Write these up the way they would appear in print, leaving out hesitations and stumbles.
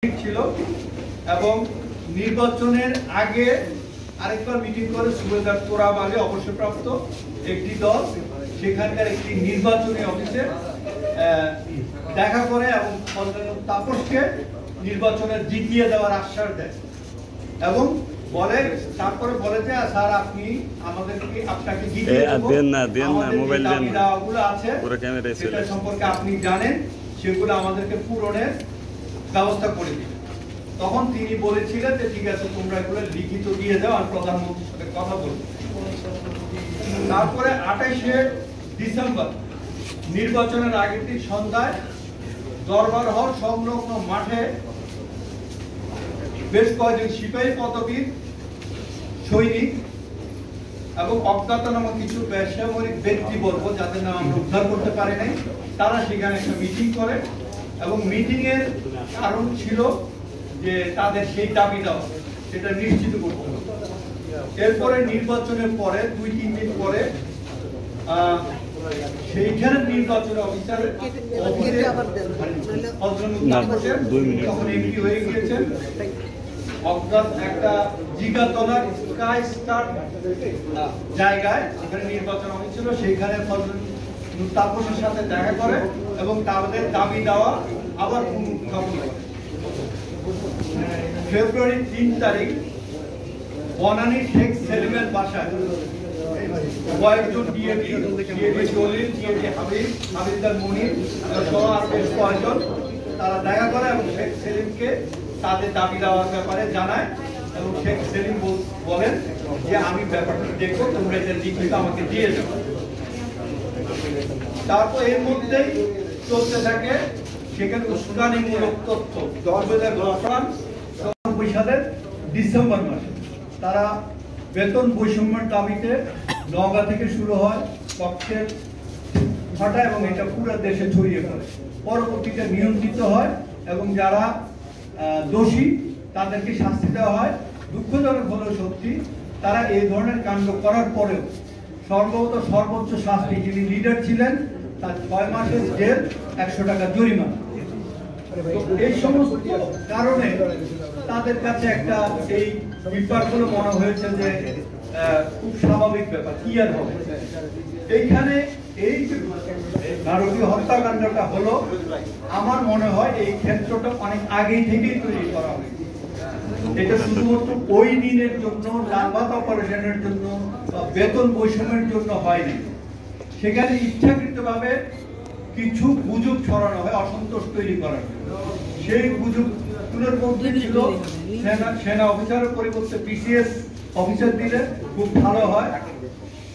ছিল এবং নির্বাচনের আগে আরেকবার মিটিং করে সুবেদার তোরাব আলী অবসরপ্রাপ্ত একটি দল সেখানকার একটি নির্বাচনী অফিসে দেখা করে এবং তাপসকে নির্বাচনে জিতিয়ে দেওয়ার আশ্বাস দেয় এবং বলে তারপরে বলে যে স্যার আপনি আমাদেরকে আপনাকে জিতিয়ে মোবাইল আছে সেটা সম্পর্কে আপনি জানেন সেগুলো আমাদেরকে পূরণের ব্যবস্থা করে দিন। তখন তিনি বলেছিলেন যে ঠিক আছে তোমরা এগুলো লিখিত দিয়ে দাও আর প্রধানমন্ত্রীর সাথে কথা বলবো। তারপরে 28শে ডিসেম্বর নির্বাচনের আগের দিন সন্ধ্যায় দরবার হল সংলগ্ন মাঠে বেশ কয়েকজন সিপাহী পদবীর সৈনিক এবং অজ্ঞাতনামা কিছু বেসামরিক ব্যক্তিবর্গ যাদের নাম আমরা উদ্ধার করতে পারি নাই তারা সেখানে একটা মিটিং করে এবং মিটিং এর কারণ ছিল যে তাদের সেই দাবি দেওয়া সেটা নিশ্চিত করতে হবে। এরপরে নির্বাচনের পরে 2-3 দিন পরে সেইখানে নির্বাচনের অফিসার তখন এমপি হয়ে গিয়েছেন অজ্ঞাত একটা জিগাতলার স্কাই স্টার জায়গায় যেখানে নির্বাচন হয়েছিল সেইখানে তাপসের সাথে দেখা করে এবং তাদের দাবি দেওয়া আবার পুনরুত্থাপন করে। ফেব্রুয়ারি 3 তারিখ বনানী শেখ সেলিমের বাসায় কয়েকজন ডিএবি জলিল, ডিএবি হাবিলদার মনির সহ আর বেশ কয়েকজন তারা দেখা করে এবং শেখ সেলিমকে তাদের দাবি দেওয়ার ব্যাপারে জানায় এবং শেখ সেলিম বলেন যে আমি ব্যাপারটা দেখবো, তোমরা এটা লিখিত আমাকে দিয়ে দেবো। তারপর এর মধ্যেই চলতে থাকে সেখানে উস্কানিমূলক তথ্য 1994 সালের ডিসেম্বর মাসে তারা বেতন বৈষম্যের দাবিতে নওগাঁ থেকে শুরু হয়, কক্ষের ফাটা এবং এটা পুরো দেশে ছড়িয়ে পড়ে। পরবর্তীতে নিয়ন্ত্রিত হয় এবং যারা দোষী তাদেরকে শাস্তি দেওয়া হয়। দুঃখজনক হলেও সত্যি তারা এই ধরনের কাণ্ড করার পরেও সর্বোচ্চ শাস্তি যিনি লিডার ছিলেন তার 6 মাসের জেল, 100 টাকা জরিমানা। এই সমস্ত কারণে তাদের কাছে একটা এই ব্যাপারগুলো মনে হয়েছে যে খুব স্বাভাবিক ব্যাপার, কি আর হবে। এইখানে এই নারকীয় হত্যাকাণ্ডটা হলো আমার মনে হয় এই ক্ষেত্রটা অনেক আগেই থেকেই তৈরি করা হয়েছে। এটা শুধুমাত্র ওই দিনের জন্য ডালভাত অপারেশনের জন্য বেতন বৈষম্যের জন্য হয়নি, সেখানে ইচ্ছাকৃতভাবে কিছু গুজব ছড়ানো হয় অসন্তোষ তৈরি করার জন্য। সেই গুজবগুলোর মধ্যে ছিল সেনা অফিসারের পরিবর্তে বিসিএস অফিসার দিলে খুব ভালো হয়,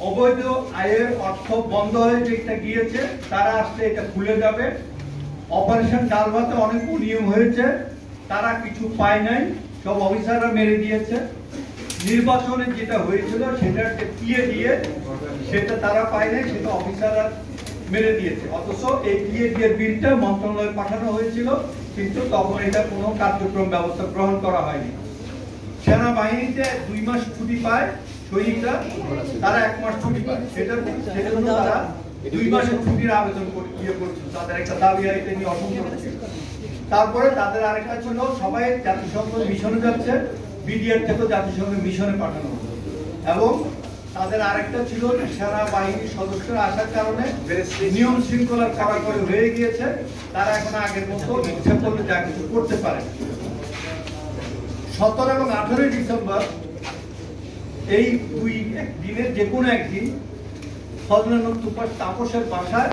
অবৈধ আয়ের অর্থ বন্ধ হয়ে যেটা গিয়েছে তারা আসলে এটা খুলে যাবে, অপারেশন ডালভাতে অনেক নিয়ম হয়েছে তারা কিছু পায় নাই, সব অফিসাররা মেরে দিয়েছে, নির্বাচনে যেটা হয়েছিল সেটার যে পিএ দিয়ে সেটা তারা পায় নাই, সেটা অফিসাররা মেরে দিয়েছে। অথচ এই পিএ দিয়ে বিলটা মন্ত্রণালয়ে পাঠানো হয়েছিল কিন্তু তখন এটা কোনো কার্যক্রম ব্যবস্থা গ্রহণ করা হয়নি। সেনাবাহিনীতে 2 মাস ছুটি পায় সৈনিকরা, তারা 1 মাস ছুটি পায়, সেজন্য তারা 2 মাসের ছুটির আবেদন করছিল, তাদের একটা দাবি এটা নিয়ে অসন্তোষ ছিল। তারপরে তাদের আরেকটা ছিল সবাই জাতিসংঘ মিশনে যাচ্ছে, বিডিআর থেকে জাতিসংঘ মিশনে পাঠানো হলো এবং তাদের আরেকটা ছিল সেনাবাহিনীর সদস্যরা আসার কারণে নিয়ম শৃঙ্খলার কড়াকড়ি হয়ে গিয়েছে, তারা এখন আগের মতো ইচ্ছা করলে যা কিছু করতে পারে। 17 এবং 18 ডিসেম্বর এই 2 দিনের যে কোনো একদিন ফজলুল হক তাপসের বাসায়